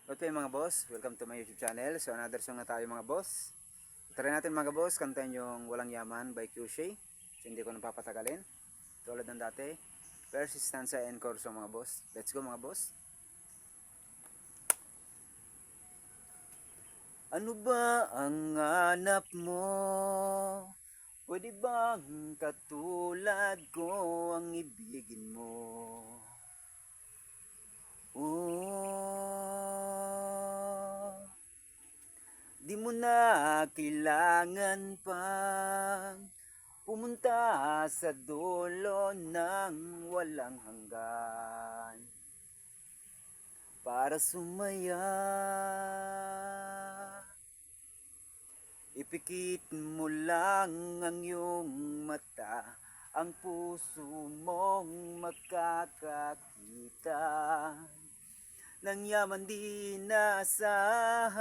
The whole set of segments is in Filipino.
Okay mga boss, welcome to my YouTube channel. So another song na tayo mga boss. Try natin mga boss, kantahin yung Walang Yaman by QC. So hindi ko na papatagalin. Tulad ng dati. First stanza and chorus mga boss. Let's go mga boss. Ano ba ang hanap mo? Pwede bang katulad ko ang ibigin mo? Di mo na kailangan pang pumunta sa dulo ng walang hanggan para sumaya. Ipikit mo lang ang iyong mata, ang puso mong makakakita ng yaman di naasahan.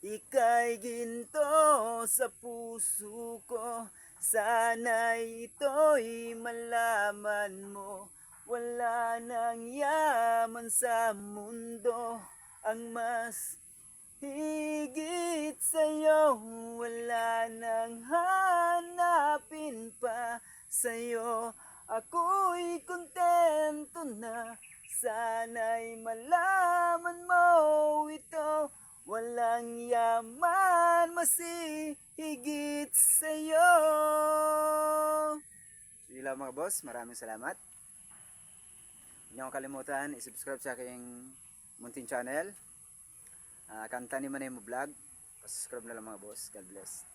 Ika'y ginto sa puso ko, sana'y ito'y malaman mo. Wala nang yaman sa mundo ang mas higit sa'yo. Wala nang hanapin pa sa'yo. Ako'y kontento na, sana'y malaman mo ito. Walang yaman masihigit sa'yo. So yun lang mga boss, maraming salamat. Huwag niyo kalimutan i-subscribe sa aking munting channel. Kanta ni Manay mo vlog. Subscribe na lang mga boss. God bless.